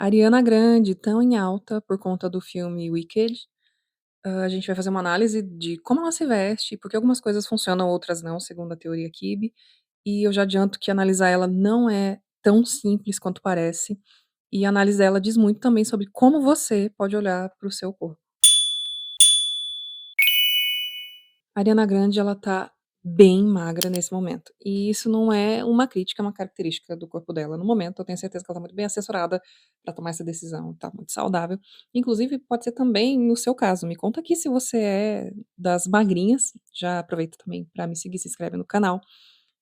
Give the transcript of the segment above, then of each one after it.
Ariana Grande, tão em alta por conta do filme Wicked. A gente vai fazer uma análise de como ela se veste, porque algumas coisas funcionam, outras não, segundo a teoria Kibe. E eu já adianto que analisar ela não é tão simples quanto parece. E a análise dela diz muito também sobre como você pode olhar para o seu corpo. A Ariana Grande, ela tá bem magra nesse momento. E isso não é uma crítica, é uma característica do corpo dela no momento. Eu tenho certeza que ela tá muito bem assessorada pra tomar essa decisão, tá muito saudável. Inclusive, pode ser também no seu caso. Me conta aqui se você é das magrinhas. Já aproveita também pra me seguir, se inscreve no canal.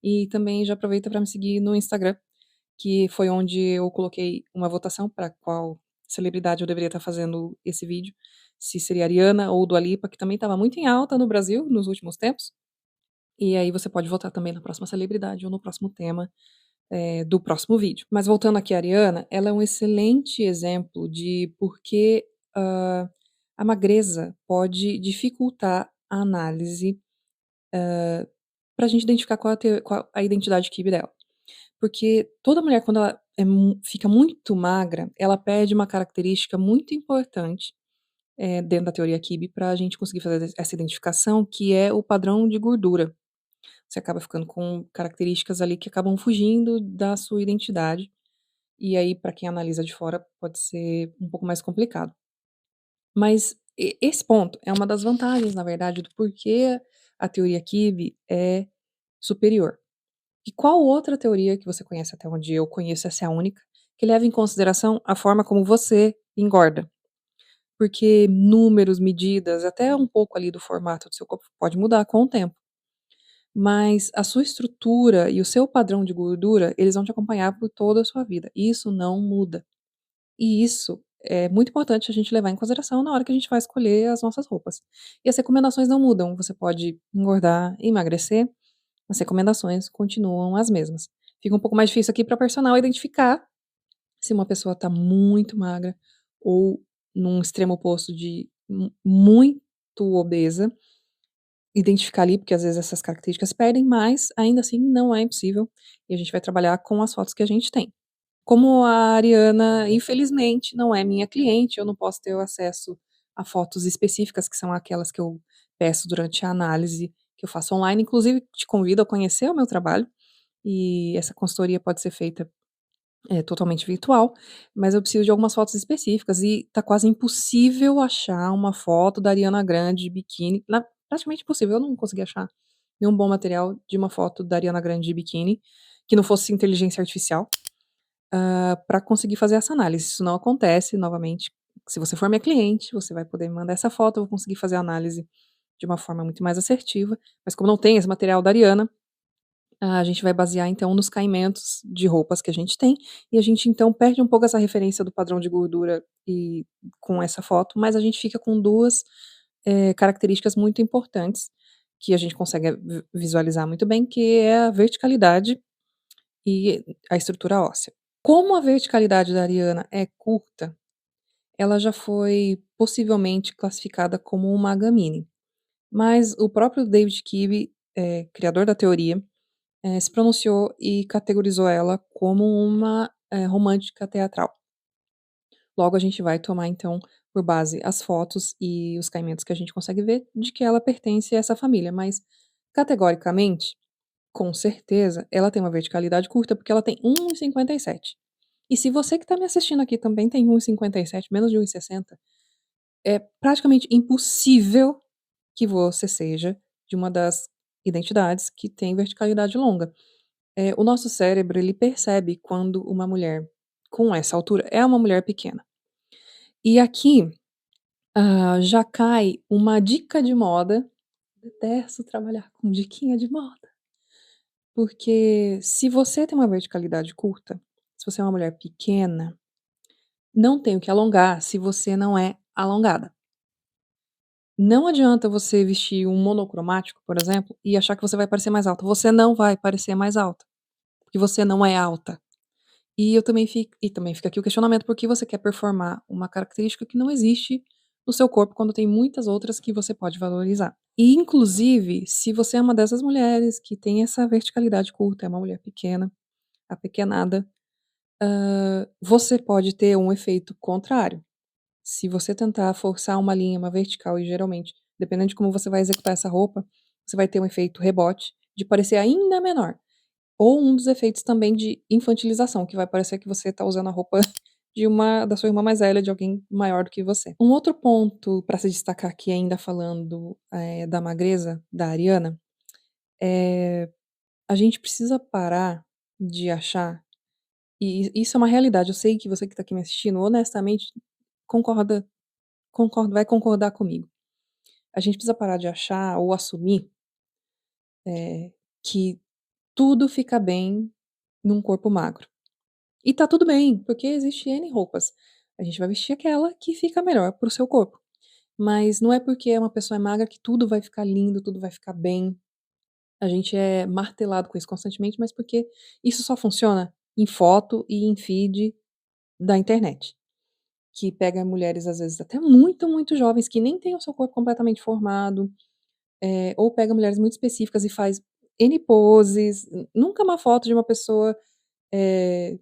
E também já aproveita pra me seguir no Instagram, que foi onde eu coloquei uma votação pra qual celebridade eu deveria estar fazendo esse vídeo. Se seria Ariana ou Dua Lipa, que também estava muito em alta no Brasil nos últimos tempos. E aí você pode votar também na próxima celebridade ou no próximo tema, do próximo vídeo. Mas voltando aqui à Ariana, ela é um excelente exemplo de por que, a magreza pode dificultar a análise, pra gente identificar qual a identidade Kibe dela. Porque toda mulher quando ela fica muito magra, ela perde uma característica muito importante, dentro da teoria Kibe, pra gente conseguir fazer essa identificação, que é o padrão de gordura. Você acaba ficando com características ali que acabam fugindo da sua identidade, e aí pra quem analisa de fora pode ser um pouco mais complicado. Mas esse ponto é uma das vantagens, na verdade, do porquê a teoria Kibe é superior. E qual outra teoria que você conhece, até onde eu conheço, essa é a única, que leva em consideração a forma como você engorda? Porque números, medidas, até um pouco ali do formato do seu corpo pode mudar com o tempo. Mas a sua estrutura e o seu padrão de gordura, eles vão te acompanhar por toda a sua vida. Isso não muda. E isso é muito importante a gente levar em consideração na hora que a gente vai escolher as nossas roupas. E as recomendações não mudam. Você pode engordar, emagrecer, as recomendações continuam as mesmas. Fica um pouco mais difícil aqui para personal identificar se uma pessoa está muito magra ou num extremo oposto de muito obesa, identificar ali, porque às vezes essas características perdem, mas ainda assim não é impossível, e a gente vai trabalhar com as fotos que a gente tem. Como a Ariana, infelizmente, não é minha cliente, eu não posso ter o acesso a fotos específicas, que são aquelas que eu peço durante a análise que eu faço online. Inclusive, te convido a conhecer o meu trabalho, e essa consultoria pode ser feita totalmente virtual, mas eu preciso de algumas fotos específicas e tá quase impossível achar uma foto da Ariana Grande de biquíni, praticamente impossível, eu não consegui achar nenhum bom material de uma foto da Ariana Grande de biquíni, que não fosse inteligência artificial, para conseguir fazer essa análise. Isso não acontece, novamente, se você for minha cliente, você vai poder me mandar essa foto, eu vou conseguir fazer a análise de uma forma muito mais assertiva, mas como não tem esse material da Ariana, a gente vai basear então nos caimentos de roupas que a gente tem, e a gente então perde um pouco essa referência do padrão de gordura e com essa foto, mas a gente fica com 2 características muito importantes, que a gente consegue visualizar muito bem, que é a verticalidade e a estrutura óssea. Como a verticalidade da Ariana é curta, ela já foi possivelmente classificada como uma H-mini, mas o próprio David Kibe, criador da teoria, se pronunciou e categorizou ela como uma, romântica teatral. Logo a gente vai tomar então por base as fotos e os caimentos que a gente consegue ver de que ela pertence a essa família, mas categoricamente, com certeza, ela tem uma verticalidade curta, porque ela tem 1,57. E se você que está me assistindo aqui também tem 1,57, menos de 1,60, é praticamente impossível que você seja de uma das identidades que tem verticalidade longa. O nosso cérebro, ele percebe quando uma mulher com essa altura é uma mulher pequena. E aqui, já cai uma dica de moda, detesto trabalhar com diquinha de moda, porque se você tem uma verticalidade curta, se você é uma mulher pequena, não tem o que alongar se você não é alongada. Não adianta você vestir um monocromático, por exemplo, e achar que você vai parecer mais alta. Você não vai parecer mais alta, porque você não é alta. E também fica aqui o questionamento, por que você quer performar uma característica que não existe no seu corpo, quando tem muitas outras que você pode valorizar. E inclusive, se você é uma dessas mulheres que tem essa verticalidade curta, é uma mulher pequena, apequenada, Você pode ter um efeito contrário. Se você tentar forçar uma linha, uma vertical, e geralmente, dependendo de como você vai executar essa roupa, você vai ter um efeito rebote de parecer ainda menor. Ou um dos efeitos também de infantilização, que vai parecer que você tá usando a roupa da sua irmã mais velha, de alguém maior do que você. Um outro ponto para se destacar aqui, ainda falando, da magreza da Ariana, é a gente precisa parar de achar, e isso é uma realidade, eu sei que você que tá aqui me assistindo, honestamente, concorda vai concordar comigo. A gente precisa parar de achar ou assumir, que tudo fica bem num corpo magro. E tá tudo bem, porque existe N roupas. A gente vai vestir aquela que fica melhor para o seu corpo. Mas não é porque uma pessoa é magra que tudo vai ficar lindo, tudo vai ficar bem. A gente é martelado com isso constantemente, mas porque isso só funciona em foto e em feed da internet. Que pega mulheres, às vezes, até muito, muito jovens, que nem têm o seu corpo completamente formado, ou pega mulheres muito específicas e faz N poses, nunca uma foto de uma pessoa, eh,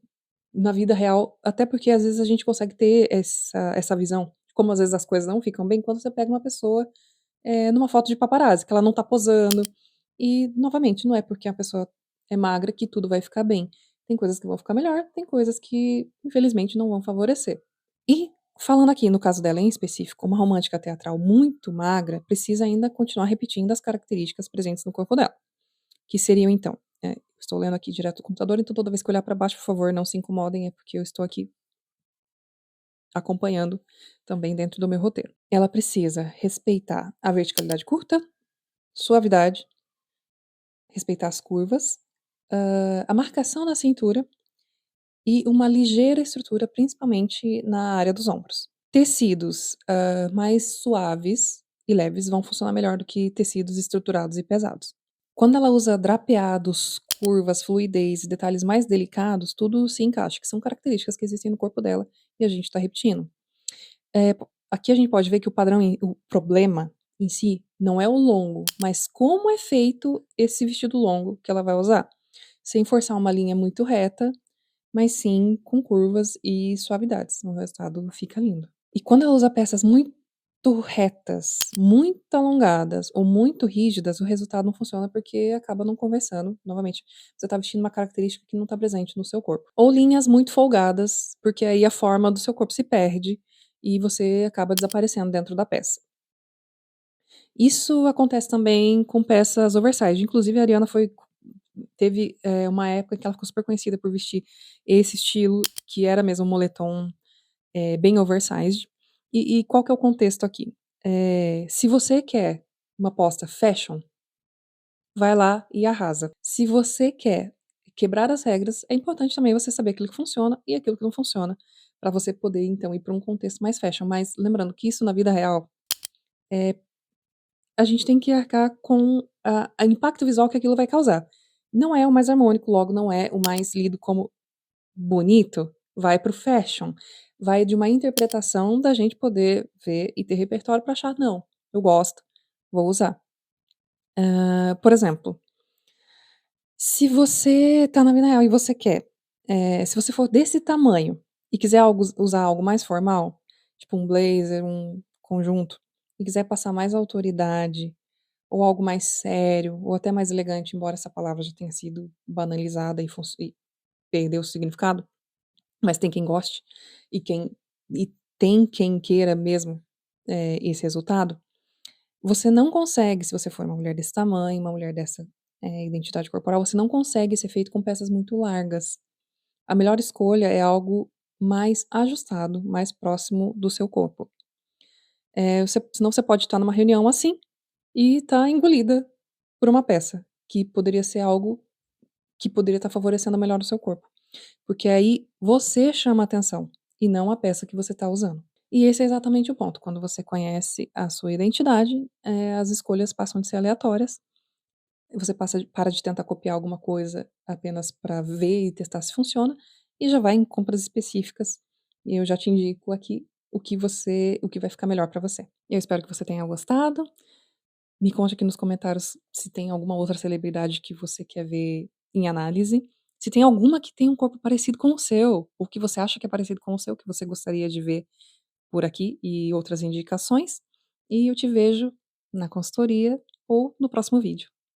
na vida real, até porque às vezes a gente consegue ter essa visão, de como às vezes as coisas não ficam bem, quando você pega uma pessoa, numa foto de paparazzi, que ela não tá posando. E, novamente, não é porque a pessoa é magra que tudo vai ficar bem. Tem coisas que vão ficar melhor, tem coisas que, infelizmente, não vão favorecer. E, falando aqui no caso dela em específico, uma romântica teatral muito magra precisa ainda continuar repetindo as características presentes no corpo dela, que seriam então, estou lendo aqui direto do computador, então toda vez que eu olhar para baixo, por favor, não se incomodem, é porque eu estou aqui acompanhando também dentro do meu roteiro. Ela precisa respeitar a verticalidade curta, suavidade, respeitar as curvas, a marcação na cintura e uma ligeira estrutura, principalmente na área dos ombros. Tecidos, mais suaves e leves vão funcionar melhor do que tecidos estruturados e pesados. Quando ela usa drapeados, curvas, fluidez e detalhes mais delicados, tudo se encaixa, que são características que existem no corpo dela e a gente está repetindo. Aqui a gente pode ver que o problema em si não é o longo, mas como é feito esse vestido longo que ela vai usar. Sem forçar uma linha muito reta, mas sim com curvas e suavidades. O resultado fica lindo. E quando ela usa peças muito retas, muito alongadas ou muito rígidas, o resultado não funciona porque acaba não conversando. Novamente, você está vestindo uma característica que não está presente no seu corpo. Ou linhas muito folgadas, porque aí a forma do seu corpo se perde e você acaba desaparecendo dentro da peça. Isso acontece também com peças oversize. Inclusive, a Ariana teve uma época que ela ficou super conhecida por vestir esse estilo, que era mesmo um moletom bem oversized. E qual que é o contexto aqui? Se você quer uma aposta fashion, vai lá e arrasa. Se você quer quebrar as regras, é importante também você saber aquilo que funciona e aquilo que não funciona, para você poder então ir para um contexto mais fashion. Mas lembrando que isso na vida real, a gente tem que arcar com a impacto visual que aquilo vai causar. Não é o mais harmônico, logo não é o mais lido como bonito, vai para o fashion. Vai de uma interpretação da gente poder ver e ter repertório para achar: "Não, eu gosto, vou usar". Por exemplo, se você tá na vida real e você quer, se você for desse tamanho e quiser usar algo mais formal, tipo um blazer, um conjunto, e quiser passar mais autoridade, ou algo mais sério, ou até mais elegante, embora essa palavra já tenha sido banalizada e perdeu o significado, mas tem quem goste e tem quem queira mesmo, esse resultado. Você não consegue, se você for uma mulher desse tamanho, uma mulher dessa, identidade corporal, você não consegue esse efeito com peças muito largas. A melhor escolha é algo mais ajustado, mais próximo do seu corpo. Senão você pode estar numa reunião assim, e tá engolida por uma peça, que poderia ser algo que poderia estar favorecendo melhor o seu corpo. Porque aí você chama atenção, e não a peça que você está usando. E esse é exatamente o ponto, quando você conhece a sua identidade, as escolhas passam de ser aleatórias, você para de tentar copiar alguma coisa apenas para ver e testar se funciona, e já vai em compras específicas, e eu já te indico aqui o que vai ficar melhor para você. Eu espero que você tenha gostado. Me conte aqui nos comentários se tem alguma outra celebridade que você quer ver em análise. se tem alguma que tem um corpo parecido com o seu, ou que você acha que é parecido com o seu, que você gostaria de ver por aqui e outras indicações, e eu te vejo na consultoria ou no próximo vídeo.